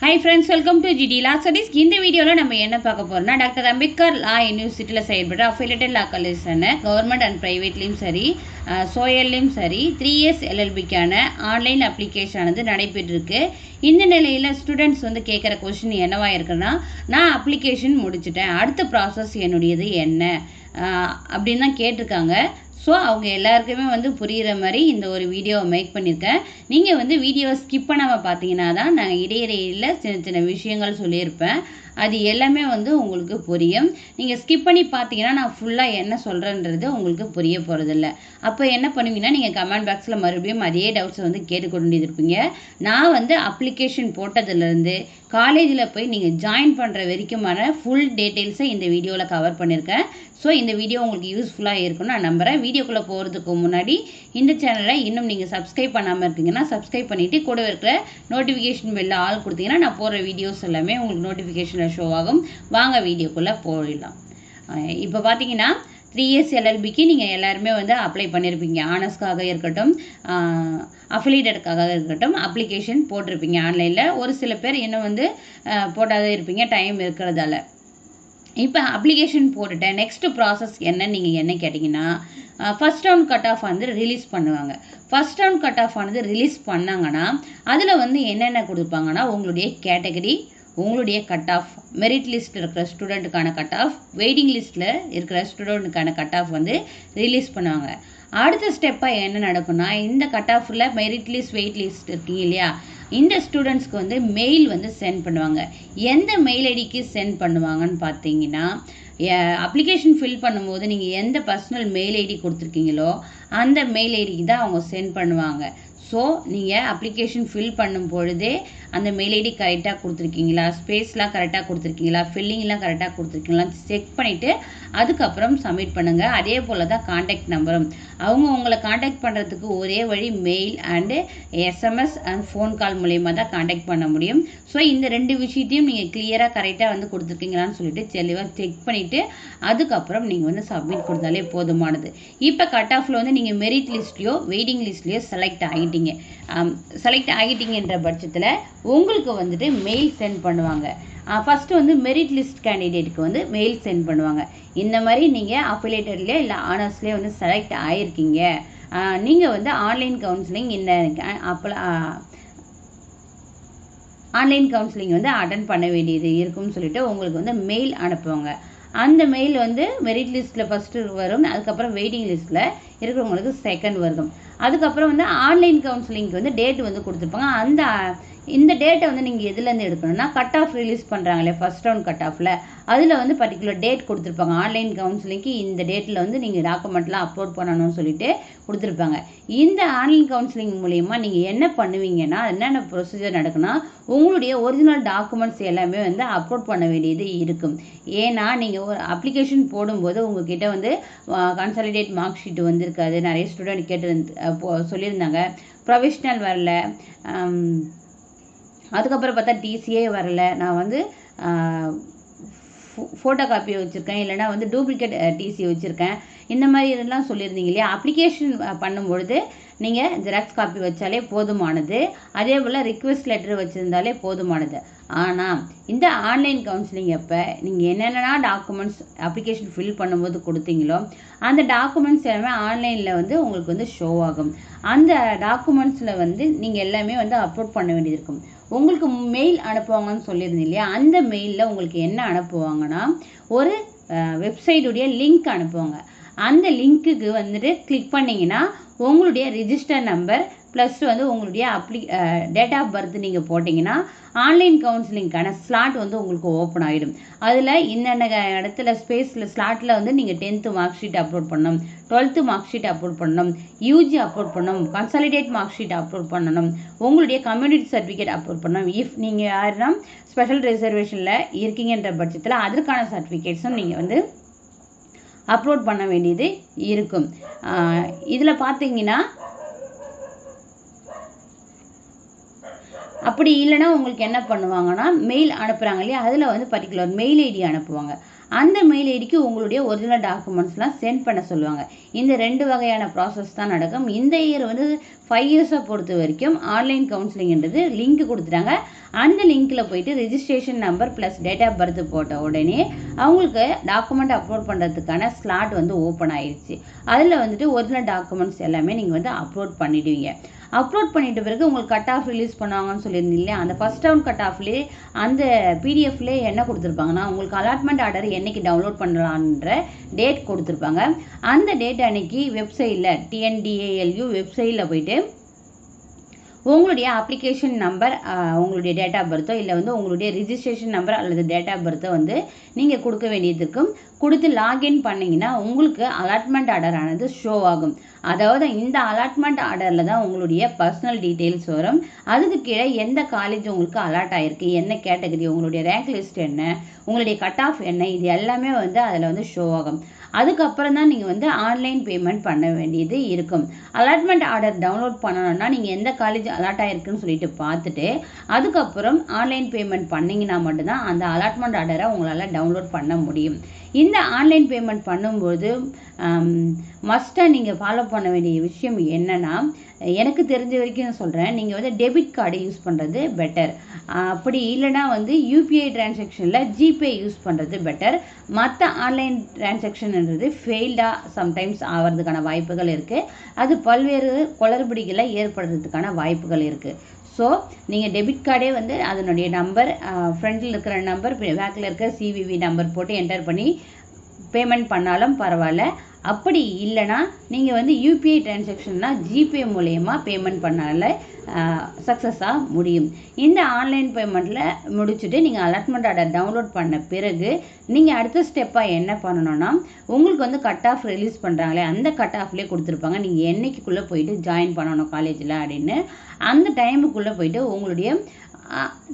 Hi friends, welcome to GD Law Studies. இந்த வீடியோவில் நம்ம என்ன பார்க்க போறோம்னா டாக்டர் அம்பேத்கர் லா யூனிவர்சிட்டியில் செயல்படுற அஃபிலியேட்டட் லா காலேஜான கவர்மெண்ட் அண்ட் ப்ரைவேட்லேயும் சரி சோயல்லையும் சரி 3 இயர்ஸ் எல்எல்பிக்கான ஆன்லைன் அப்ளிகேஷனானது நடைபெற்றிருக்கு. இந்த நிலையில் ஸ்டூடெண்ட்ஸ் வந்து கேட்குற கொஸ்டின் என்னவா இருக்குன்னா, நான் அப்ளிகேஷன் முடிச்சிட்டேன், அடுத்த ப்ராசஸ் என்னுடையது என்ன அப்படின்னு தான் கேட்டிருக்காங்க. ஸோ அவங்க எல்லாருக்குமே வந்து புரிகிற மாதிரி இந்த ஒரு வீடியோவை மேக் பண்ணியிருக்கேன். நீங்கள் வந்து வீடியோவை ஸ்கிப் பண்ணாமல் பார்த்தீங்கன்னா தான் நான் இடையிடையில் சின்ன சின்ன விஷயங்கள் சொல்லியிருப்பேன், அது எல்லாமே வந்து உங்களுக்கு புரியும். நீங்கள் ஸ்கிப் பண்ணி பார்த்தீங்கன்னா நான் ஃபுல்லாக என்ன சொல்கிறேன்றது உங்களுக்கு புரிய போகிறதில்ல. அப்போ என்ன பண்ணுவீங்கன்னா, நீங்கள் கமெண்ட் பாக்ஸில் மறுபடியும் அதே டவுட்ஸை வந்து கேட்டுக்கொண்டு இருப்பீங்க. நான் வந்து அப்ளிகேஷன் போட்டதுலேருந்து காலேஜில் போய் நீங்கள் ஜாயின் பண்ணுற வரைக்குமான ஃபுல் டீட்டெயில்ஸை இந்த வீடியோவில் கவர் பண்ணியிருக்கேன். ஸோ இந்த வீடியோ உங்களுக்கு யூஸ்ஃபுல்லாக இருக்கும்னு நான் நம்புகிறேன். வீடியோக்குள்ளே போகிறதுக்கு முன்னாடி இந்த சேனலை இன்னும் நீங்கள் சப்ஸ்கிரைப் பண்ணாமல் இருக்கீங்கன்னா சப்ஸ்கிரைப் பண்ணிவிட்டு கூட இருக்கிற நோட்டிஃபிகேஷன் பெல்ல ஆல் கொடுத்தீங்கன்னா நான் போடுற வீடியோஸ் எல்லாமே உங்களுக்கு நோட்டிஃபிகேஷனில் ஷோ ஆகும். வாங்க வீடியோக்குள்ளே போயிடலாம். இப்போ பார்த்தீங்கன்னா 3 இயர்ஸ் எல்எல்பிக்கு நீங்கள் எல்லாருமே வந்து அப்ளை பண்ணியிருப்பீங்க. ஆனர்ஸ்க்காக இருக்கட்டும், அஃபிலியேட்டடுக்காக இருக்கட்டும், அப்ளிகேஷன் போட்டிருப்பீங்க ஆன்லைனில். ஒரு சில பேர் இன்னும் வந்து போடாத இருப்பீங்க டைம் இருக்கிறதால. இப்போ அப்ளிகேஷன் போட்டுட்டேன், நெக்ஸ்ட் ப்ராசஸ் என்ன நீங்கள் என்ன கேட்டிங்கன்னா, ஃபஸ்ட் ரவுண்ட் கட் ஆஃப் வந்து ரிலீஸ் பண்ணுவாங்க. ஃபஸ்ட் ரவுண்ட் கட் ஆஃப் ஆனது ரிலீஸ் பண்ணாங்கன்னா அதில் வந்து என்னென்ன கொடுப்பாங்கன்னா, உங்களுடைய கேட்டகரி, உங்களுடைய கட் ஆஃப், மெரிட் லிஸ்ட்டில் இருக்கிற ஸ்டூடெண்ட்டுக்கான கட் ஆஃப், வெயிட்டிங் லிஸ்ட்டில் இருக்கிற ஸ்டூடெண்ட்டுக்கான கட் ஆஃப் வந்து ரிலீஸ் பண்ணுவாங்க. அடுத்த ஸ்டெப்பாக என்ன நடக்கும்னா, இந்த கட் ஆஃபில் மெரிட் லிஸ்ட், வெயிட் லிஸ்ட் இருக்கீங்க இல்லையா, இந்த ஸ்டூடெண்ட்ஸ்க்கு வந்து மெயில் வந்து சென்ட் பண்ணுவாங்க. எந்த மெயில் ஐடிக்கு சென்ட் பண்ணுவாங்கன்னு பார்த்தீங்கன்னா, அப்ளிகேஷன் ஃபில் பண்ணும்போது நீங்கள் எந்த பர்சனல் மெயில் ஐடி கொடுத்துருக்கீங்களோ அந்த மெயில் ஐடிக்கு தான் அவங்க சென்ட் பண்ணுவாங்க. ஸோ நீங்கள் அப்ளிகேஷன் ஃபில் பண்ணும் பொழுதே அந்த மெயில் ஐடி கரெக்டாக கொடுத்துருக்கீங்களா, ஸ்பேஸ்லாம் கரெக்டாக கொடுத்துருக்கீங்களா, ஃபில்லிங்லாம் கரெக்டாக கொடுத்துருக்கீங்களா செக் பண்ணிவிட்டு அதுக்கப்புறம் சப்மிட் பண்ணுங்கள். அதே போல் தான் காண்டாக்ட் நம்பரும். அவங்க உங்களை காண்டாக்ட் பண்ணுறதுக்கு ஒரே வழி mail and SMS and phone call மூலயமா தான் காண்டாக்ட் பண்ண முடியும். ஸோ இந்த 2 விஷயத்தையும் நீங்கள் கிளியராக கரெக்டாக வந்து கொடுத்துருக்கீங்களான்னு சொல்லிட்டு தெளிவாக செக் பண்ணிவிட்டு அதுக்கப்புறம் நீங்கள் வந்து சப்மிட் கொடுத்தாலே போதுமானது. இப்போ கட் ஆஃபில் வந்து நீங்கள் மெரிட் லிஸ்ட்லையோ வெயிட்டிங் லிஸ்ட்லையோ செலக்ட் ஆகிட்டீங்கன்ற பட்சத்தில் உங்களுக்கு வந்துட்டு மெயில் சென்ட் பண்ணுவாங்க. ஃபஸ்ட்டு வந்து மெரிட் லிஸ்ட் கேண்டிடேட்டுக்கு வந்து மெயில் சென்ட் பண்ணுவாங்க. இந்த மாதிரி நீங்கள் அஃபிலியேட்டட்லேயே இல்லை ஆனர்ஸ்லேயே வந்து செலக்ட் ஆகிருக்கீங்க, நீங்கள் வந்து ஆன்லைன் கவுன்சிலிங் ஆன்லைன் கவுன்சிலிங் வந்து அட்டன் பண்ண வேண்டியது இருக்குன்னு சொல்லிட்டு உங்களுக்கு வந்து மெயில் அனுப்புவாங்க. அந்த மெயில் வந்து மெரிட் லிஸ்ட்டில் ஃபஸ்ட்டு வரும், அதுக்கப்புறம் வெயிட்டிங் லிஸ்ட்டில் இருக்கிறவங்களுக்கு செகண்ட் வரும். அதுக்கப்புறம் வந்து ஆன்லைன் கவுன்சிலிங்க்கு வந்து டேட் வந்து கொடுத்துருப்பாங்க. இந்த டேட்டை வந்து நீங்கள் எதுலேருந்து எடுக்கணும்னா, கட் ஆஃப் ரிலீஸ் பண்ணுறாங்களே ஃபஸ்ட் ரவுண்ட் கட் ஆஃபில், அதில் வந்து பர்டிகுலர் டேட் கொடுத்துருப்பாங்க. ஆன்லைன் கவுன்சிலிங்க்கு இந்த டேட்டில் வந்து நீங்கள் டாக்குமெண்ட்லாம் அப்லோட் பண்ணணும்னு சொல்லிட்டு கொடுத்துருப்பாங்க. இந்த ஆன்லைன் கவுன்சிலிங் மூலயமா நீங்கள் என்ன பண்ணுவீங்கன்னா, என்னென்ன ப்ரொசீஜர் நடக்குன்னா, உங்களுடைய ஒரிஜினல் டாக்குமெண்ட்ஸ் எல்லாமே வந்து அப்லோட் பண்ண வேண்டியது இருக்கும். ஏன்னா நீங்கள் ஒரு அப்ளிகேஷன் போடும்போது உங்ககிட்ட வந்து கன்சாலிடேட் மார்க் ஷீட் வந்திருக்காது. நிறைய ஸ்டூடெண்ட் சொல்லியிருந்தாங்க, ப்ரொஃபஷ்னல் வரல, அதுக்கப்புறம் பார்த்தா டிசியே வரல, நான் வந்து ஃபோட்டோ காப்பி வச்சுருக்கேன், இல்லைனா வந்து டூப்ளிகேட் டிசி வச்சுருக்கேன், இந்த மாதிரி இதெல்லாம் சொல்லியிருந்தீங்க இல்லையா. அப்ளிகேஷன் பண்ணும்பொழுது நீங்கள் ஜெராக்ஸ் காப்பி வச்சாலே போதுமானது, அதே போல் ரிக்வெஸ்ட் லெட்டர் வச்சுருந்தாலே போதுமானது. ஆனால் இந்த ஆன்லைன் கவுன்சிலிங் அப்போ நீங்கள் என்னென்னா டாக்குமெண்ட்ஸ் அப்ளிகேஷன் ஃபில் பண்ணும்போது கொடுத்தீங்களோ அந்த டாக்குமெண்ட்ஸ் எல்லாமே ஆன்லைனில் வந்து உங்களுக்கு வந்து ஷோ ஆகும். அந்த டாக்குமெண்ட்ஸில் வந்து நீங்கள் எல்லாமே வந்து அப்லோட் பண்ண வேண்டியது இருக்கும். உங்களுக்கு மெயில் அனுப்புவாங்கன்னு சொல்லியிருந்தீங்க இல்லையா, அந்த மெயிலில் உங்களுக்கு என்ன அனுப்புவாங்கன்னா, ஒரு வெப்சைட்டுடைய லிங்க் அனுப்புவாங்க. அந்த லிங்க்குக்கு வந்துட்டு கிளிக் பண்ணிங்கன்னா உங்களுடைய ரிஜிஸ்டர் நம்பர் ப்ளஸ் வந்து உங்களுடைய டேட் ஆஃப் பர்த் நீங்கள் போட்டிங்கன்னா ஆன்லைன் கவுன்சிலிங்க்கான ஸ்லாட் வந்து உங்களுக்கு ஓப்பன் ஆகிடும். அதில் இன்னென்ன இடத்துல ஸ்பேஸில் ஸ்லாட்டில் வந்து நீங்கள் 10th மார்க் ஷீட் அப்லோட் பண்ணணும், 12th மார்க் ஷீட் அப்லோட் பண்ணணும், யூஜி அப்லோட் பண்ணணும், கன்சாலிடேட் மார்க் ஷீட் அப்லோட் பண்ணணும், உங்களுடைய கம்யூனிட்டி சர்டிஃபிகேட் அப்லோட் பண்ணணும். இஃப் நீங்கள் யாருன்னா ஸ்பெஷல் ரிசர்வேஷனில் இருக்கீங்கன்ற பட்சத்தில் அதற்கான சர்டிஃபிகேட்ஸும் நீங்கள் வந்து அப்லோட் பண்ண வேண்டியது இருக்கும். இதில் பார்த்தீங்கன்னா, அப்படி இல்லைனா உங்களுக்கு என்ன பண்ணுவாங்கன்னா, மெயில் அனுப்புகிறாங்க இல்லையா, அதில் வந்து பர்டிகுலர் மெயில் ஐடி அனுப்புவாங்க. அந்த மெயில் ஐடிக்கு உங்களுடைய ஒரிஜினல் டாக்குமெண்ட்ஸ்லாம் சென்ட் பண்ண சொல்லுவாங்க. இந்த 2 வகையான ப்ராசஸ் தான் நடக்கும். இந்த இயர் வந்து 5 இயர்ஸை பொறுத்த வரைக்கும் ஆன்லைன் கவுன்சிலிங்ன்றது லிங்க் கொடுத்துட்டாங்க. அந்த லிங்க்கில் போயிட்டு registration number plus date of birth போட்ட உடனே அவங்களுக்கு டாக்குமெண்ட் அப்லோட் பண்ணுறதுக்கான ஸ்லாட் வந்து ஓப்பன் ஆயிடுச்சு. அதில் வந்துட்டு ஒரிஜினல் டாக்குமெண்ட்ஸ் எல்லாமே நீங்கள் வந்து அப்லோட் பண்ணிடுவீங்க. அப்லோட் பண்ணிட்ட பிறகு உங்களுக்கு கட் ஆஃப் ரிலீஸ் பண்ணுவாங்கன்னு சொல்லியிருந்தீங்க இல்லையா, அந்த ஃபர்ஸ்ட் ரவுண்ட் கட் ஆஃப்லேயே அந்த பிடிஎஃப்லேயே என்ன கொடுத்துருப்பாங்கன்னா உங்களுக்கு அலாட்மெண்ட் ஆர்டர் என்னைக்கு டவுன்லோட் பண்ணலான்ற டேட் கொடுத்துருப்பாங்க. அந்த டேட் அன்னைக்கு வெப்சைட்டில் TNDALU வெப்சைட்டில் போயிட்டு உங்களுடைய அப்ளிகேஷன் நம்பர், உங்களுடைய டேட் ஆஃப் பர்த்தோ இல்லை வந்து உங்களுடைய ரிஜிஸ்ட்ரேஷன் நம்பர் அல்லது டேட் ஆஃப் பர்த்தோ வந்து நீங்கள் கொடுக்க வேண்டியது இருக்கும். கொடுத்து லாகின் பண்ணிங்கன்னா உங்களுக்கு அலாட்மெண்ட் ஆர்டர் ஆனது ஷோ ஆகும். அதாவது இந்த அலாட்மெண்ட் ஆர்டரில் தான் உங்களுடைய பர்சனல் டீட்டெயில்ஸ் வரும். அதுக்கு கீழே எந்த காலேஜ் உங்களுக்கு அலாட் ஆகிருக்கு, என்ன கேட்டகரி, உங்களுடைய ரேங்க் லிஸ்ட் என்ன, உங்களுடைய கட் ஆஃப் என்ன, இது எல்லாமே வந்து அதில் வந்து ஷோ ஆகும். அதுக்கப்புறம் தான் நீங்கள் வந்து ஆன்லைன் பேமெண்ட் பண்ண வேண்டியது இருக்கும். அலாட்மெண்ட் ஆர்டர் டவுன்லோட் பண்ணணும்னா நீங்கள் எந்த காலேஜ் அலாட் ஆகிருக்குன்னு சொல்லிட்டு பார்த்துட்டு அதுக்கப்புறம் ஆன்லைன் பேமெண்ட் பண்ணிங்கன்னா மட்டும்தான் அந்த அலாட்மெண்ட் ஆர்டரை உங்களால் டவுன்லோட் பண்ண முடியும். இந்த ஆன்லைன் பேமெண்ட் பண்ணும்போது மஸ்ட்டாக நீங்கள் ஃபாலோ பண்ண வேண்டிய விஷயம் என்னென்னா, எனக்கு தெரிஞ்ச வரைக்கும் சொல்கிறேன், நீங்கள் வந்து டெபிட் கார்டு யூஸ் பண்ணுறது பெட்டர். அப்படி இல்லைனா வந்து UPI டிரான்சாக்ஷனில் ஜிபே யூஸ் பண்ணுறது பெட்டர். மற்ற ஆன்லைன் டிரான்சாக்ஷன்ன்றது ஃபெயில்டாக சம்டைம்ஸ் ஆகிறதுக்கான வாய்ப்புகள் இருக்குது. அது பல்வேறு குளறுபடிகளை ஏற்படுறதுக்கான வாய்ப்புகள் இருக்குது. ஸோ நீங்கள் டெபிட் கார்டே வந்து அதனுடைய நம்பர், ஃப்ரண்டில் இருக்கிற நம்பர், பேக்கில் இருக்கிற CVV நம்பர் போட்டு என்டர் பண்ணி பேமெண்ட் பண்ணாலும் பரவாயில்ல. அப்படி இல்லைனா நீங்கள் வந்து UPI டிரான்சாக்ஷன்னா ஜிபே மூலயமா பேமெண்ட் பண்ணால சக்ஸஸாக முடியும். இந்த ஆன்லைன் பேமெண்ட்டில் முடிச்சுட்டு நீங்கள் அலாட்மெண்ட் ஆர்டர் டவுன்லோட் பண்ண பிறகு நீங்கள் அடுத்த ஸ்டெப்பாக என்ன பண்ணணும்னா, உங்களுக்கு வந்து கட் ஆஃப் ரிலீஸ் பண்ணுறாங்களே அந்த கட் ஆஃப்லேயே கொடுத்துருப்பாங்க நீங்கள் என்னைக்குள்ளே போயிட்டு ஜாயின் பண்ணணும் காலேஜில் அப்படின்னு. அந்த டைமுக்குள்ளே போயிட்டு உங்களுடைய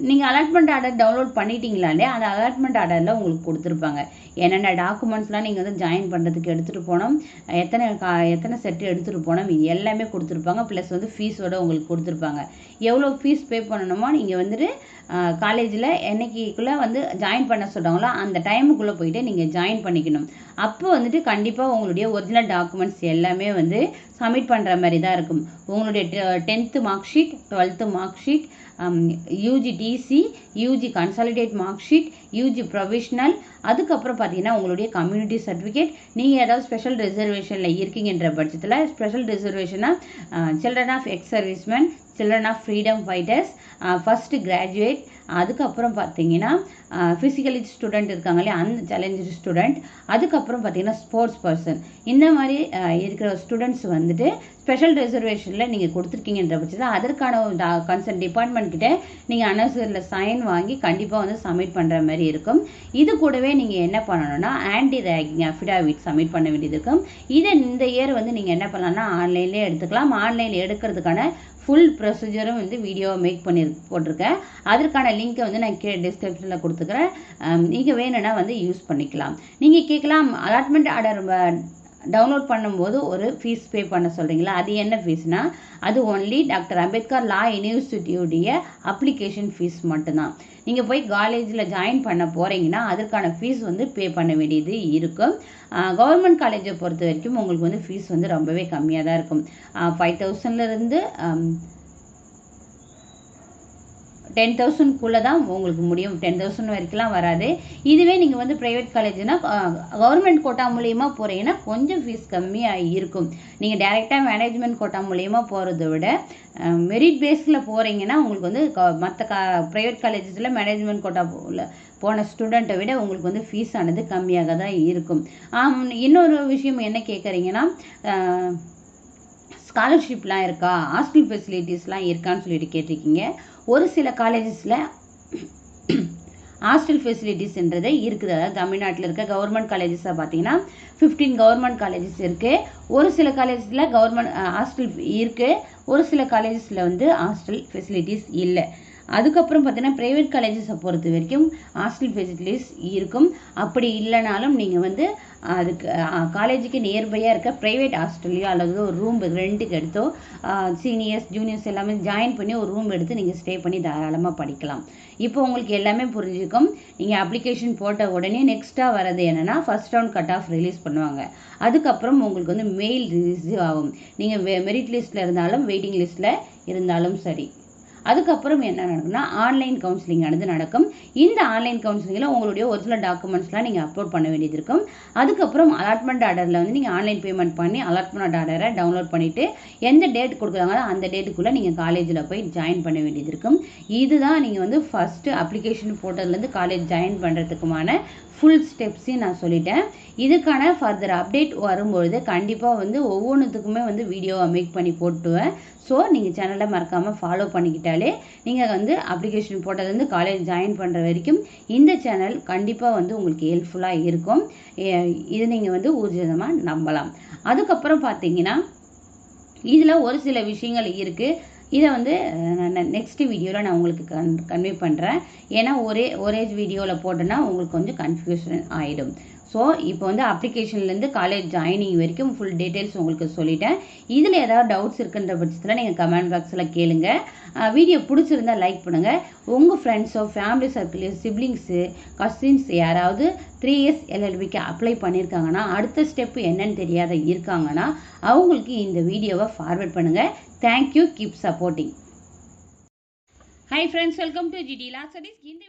நீங்கள் அலாட்மெண்ட் ஆர்டர் டவுன்லோட் பண்ணிட்டீங்களாலே அந்த அலாட்மெண்ட் ஆர்டரில் உங்களுக்கு கொடுத்துருப்பாங்க. என்னென்ன டாக்குமெண்ட்ஸ்லாம் நீங்கள் வந்து ஜாயின் பண்ணுறதுக்கு எடுத்துகிட்டு போனோம், எத்தனை செட்டு எடுத்துகிட்டு போனோம், இது எல்லாமே கொடுத்துருப்பாங்க. ப்ளஸ் வந்து ஃபீஸோடு உங்களுக்கு கொடுத்துருப்பாங்க. எவ்வளோ ஃபீஸ் பே பண்ணணுமோ நீங்கள் வந்துட்டு காலேஜில் என்னைக்குள்ளே வந்து ஜாயின் பண்ண சொல்கிறாங்களோ அந்த டைமுக்குள்ளே போயிட்டு நீங்கள் ஜாயின் பண்ணிக்கணும். அப்போ வந்துட்டு கண்டிப்பாக உங்களுடைய ஒரிஜினல் டாக்குமெண்ட்ஸ் எல்லாமே வந்து சப்மிட் பண்ணுற மாதிரி தான் இருக்கும். உங்களுடைய 10th mark sheet, 12th mark sheet, UG TC, UG consolidate mark sheet, UG provisional, அதுக்கப்புறம் பார்த்தீங்கன்னா உங்களுடைய கம்யூனிட்டி சர்டிஃபிகேட். நீங்கள் ஏதாவது ஸ்பெஷல் ரிசர்வேஷனில் இருக்கீங்கன்ற பட்சத்தில் ஸ்பெஷல் ரிசர்வேஷனாக children of ex serviceman, children of freedom fighters, first graduate, அதுக்கப்புறம் பார்த்தீங்கன்னா ஃபிசிக்கலி ஸ்டூடெண்ட் இருக்காங்களே அந்த சேலஞ்சு ஸ்டூடெண்ட், அதுக்கப்புறம் பார்த்தீங்கன்னா ஸ்போர்ட்ஸ் பர்சன், இந்த மாதிரி இருக்கிற ஸ்டூடெண்ட்ஸ் வந்துட்டு ஸ்பெஷல் ரிசர்வேஷனில் நீங்கள் கொடுத்துருக்கீங்கன்ற பட்சத்தில் அதற்கான கன்சர்ன் டிபார்ட்மெண்ட் கிட்டே நீங்கள் அனௌன்சரில் சைன் வாங்கி கண்டிப்பாக வந்து சப்மிட் பண்ணுற மாதிரி இருக்கும். இது கூடவே நீங்கள் என்ன பண்ணணும்னா ஆன்டி ரேகிங் அஃபிடாவிட் சப்மிட் பண்ண வேண்டியது இருக்கும். இதை இந்த இயர் வந்து நீங்கள் என்ன பண்ணலாம்னா ஆன்லைன்லேயே எடுத்துக்கலாம். ஆன்லைனில் எடுக்கிறதுக்கான ஃபுல் ப்ரொசீஜரும் வந்து வீடியோ மேக் போட்டிருக்கேன். அதற்கான லிங்க்கை வந்து நான் கீழே டிஸ்கிரிப்ஷனில் கொடுத்துக்கிறேன். நீங்கள் வேணும்னா வந்து யூஸ் பண்ணிக்கலாம். நீங்கள் கேட்கலாம், அலாட்மெண்ட் ஆர்டர் டவுன்லோட் பண்ணும்போது ஒரு ஃபீஸ் பே பண்ண சொல்கிறீங்களா, அது என்ன ஃபீஸ்னால் அது ஒன்லி டாக்டர் அம்பேத்கர் லா யூனிவர்சிட்டியுடைய அப்ளிகேஷன் ஃபீஸ் மட்டும்தான். நீங்கள் போய் காலேஜில் ஜாயின் பண்ண போகிறீங்கன்னா அதற்கான ஃபீஸ் வந்து பே பண்ண வேண்டியது இருக்கும். கவர்மெண்ட் காலேஜை பொறுத்த வரைக்கும் உங்களுக்கு வந்து ஃபீஸ் வந்து ரொம்பவே கம்மியாக தான் இருக்கும். 5,000லேருந்து 10,000க்குள்ளே தான் உங்களுக்கு முடியும். 10,000 வரைக்கும்லாம் வராது. இதுவே நீங்கள் வந்து ப்ரைவேட் காலேஜ்னால் கவர்மெண்ட் கோட்டா மூலியமா போகிறீங்கன்னா கொஞ்சம் ஃபீஸ் கம்மியாக இருக்கும். நீங்கள் டைரெக்டாக மேனேஜ்மெண்ட் கோட்டா மூலியமாக போகிறத விட மெரிட் பேஸில் போகிறீங்கன்னா உங்களுக்கு வந்து மற்ற ப்ரைவேட் காலேஜஸில் மேனேஜ்மெண்ட் கோட்டா போன ஸ்டூடெண்ட்டை விட உங்களுக்கு வந்து ஃபீஸ் ஆனது கம்மியாக தான் இருக்கும். இன்னொரு விஷயம் என்ன கேட்குறீங்கன்னா, ஸ்காலர்ஷிப்லாம் இருக்கா, ஹாஸ்டல் ஃபெசிலிட்டிஸ்லாம் இருக்கான்னு சொல்லிட்டு கேட்டிருக்கீங்க. ஒரு சில காலேஜஸில் ஹாஸ்டல் ஃபெசிலிட்டிஸ்ன்றதே இருக்குது. அதாவது தமிழ்நாட்டில் இருக்க கவர்மெண்ட் காலேஜஸை பார்த்தீங்கன்னா 15 கவர்மெண்ட் காலேஜஸ் இருக்குது. ஒரு சில காலேஜஸில் கவர்மெண்ட் ஹாஸ்டல் இருக்குது, ஒரு சில காலேஜஸில் வந்து ஹாஸ்டல் ஃபெசிலிட்டிஸ் இல்லை. அதுக்கப்புறம் பார்த்தீங்கன்னா ப்ரைவேட் காலேஜஸை பொறுத்த வரைக்கும் ஹாஸ்டல் ஃபெசிலிட்டிஸ் இருக்கும். அப்படி இல்லைனாலும் நீங்கள் வந்து அதுக்கு காலேஜுக்கு நியர்பையாக இருக்க ப்ரைவேட் ஹாஸ்டல்லையோ அல்லது ஒரு ரூம் ரெண்ட்டுக்கு எடுத்தோ சீனியர்ஸ் ஜூனியர்ஸ் எல்லாமே ஜாயின் பண்ணி ஒரு ரூம் எடுத்து நீங்கள் ஸ்டே பண்ணி தாராளமாக படிக்கலாம். இப்போ உங்களுக்கு எல்லாமே புரிஞ்சுக்கும். நீங்கள் அப்ளிகேஷன் போட்ட உடனே நெக்ஸ்ட்டாக வரது என்னென்னா first round cut off release பண்ணுவாங்க. அதுக்கப்புறம் உங்களுக்கு வந்து மெயில் ரிசீவ் ஆகும். நீங்கள் மெரிட் லிஸ்ட்டில் இருந்தாலும் வெயிட்டிங் லிஸ்ட்டில் இருந்தாலும் சரி. அதுக்கப்புறம் என்ன நடக்கும்னா ஆன்லைன் கவுன்சிலிங் நடக்கும். இந்த ஆன்லைன் கவுன்சிலிங்கில் உங்களுடைய ஒரிஜினல் டாக்குமெண்ட்ஸ்லாம் நீங்கள் அப்லோட் பண்ண வேண்டியது இருக்கும். அதுக்கப்புறம் அலாட்மெண்ட் ஆர்டரில் வந்து நீங்கள் ஆன்லைன் பேமெண்ட் பண்ணி அலாட்மெண்ட் ஆர்டரை டவுன்லோட் பண்ணிவிட்டு எந்த டேட் கொடுக்குறாங்களோ அந்த டேட்டுக்குள்ளே நீங்கள் காலேஜில் போய் ஜாயின் பண்ண வேண்டியது இருக்கும். இதுதான் நீங்கள் வந்து ஃபஸ்ட்டு அப்ளிகேஷன் போட்டதுலேருந்து காலேஜ் ஜாயின் பண்ணுறதுக்குமான ஃபுல் ஸ்டெப்ஸையும் நான் சொல்லிட்டேன். இதுக்கான ஃபர்தர் அப்டேட் வரும்பொழுது கண்டிப்பாக வந்து ஒவ்வொன்றுத்துக்குமே வந்து வீடியோவை மேக் பண்ணி போட்டுவேன். ஸோ நீங்கள் சேனலை மறக்காமல் ஃபாலோ பண்ணிக்கிட்டாலே நீங்கள் வந்து அப்ளிகேஷன் போட்டதுலேருந்து காலேஜ் ஜாயின் பண்ணுற வரைக்கும் இந்த சேனல் கண்டிப்பாக வந்து உங்களுக்கு ஹெல்ப்ஃபுல்லாக இருக்கும். இது நீங்கள் வந்து ஊர்ஜிதமாக நம்பலாம். அதுக்கப்புறம் பார்த்தீங்கன்னா இதில் ஒரு சில விஷயங்கள் இருக்குது. இதை வந்து நான் நெக்ஸ்ட் வீடியோவில் நான் உங்களுக்கு கன்வே பண்ணுறேன். ஏன்னா ஒரே வீடியோவில் போட்டோன்னா உங்களுக்கு கொஞ்சம் கன்ஃபியூஷன் ஆகிடும். ஸோ இப்போ வந்து அப்ளிகேஷன்லேருந்து காலேஜ் ஜாயினிங் வரைக்கும் ஃபுல் டீட்டெயில்ஸ் உங்களுக்கு சொல்லிட்டேன். இதில் ஏதாவது டவுட்ஸ் இருக்குன்ற பட்சத்தில் நீங்கள் கமெண்ட் பாக்ஸில் கேளுங்க. வீடியோ பிடிச்சிருந்தா லைக் பண்ணுங்கள். உங்கள் ஃப்ரெண்ட்ஸோ ஃபேமிலி சர்க்கிளையோ சிப்ளிங்ஸு கசின்ஸ் யாராவது 3S LLBக்கு அப்ளை பண்ணியிருக்காங்கன்னா அடுத்த ஸ்டெப்பு என்னன்னு தெரியாத இருக்காங்கன்னா அவங்களுக்கு இந்த வீடியோவை ஃபார்வர்ட் பண்ணுங்கள். Thank you. Keep supporting. Hi friends, welcome to GD Law Studies. இந்த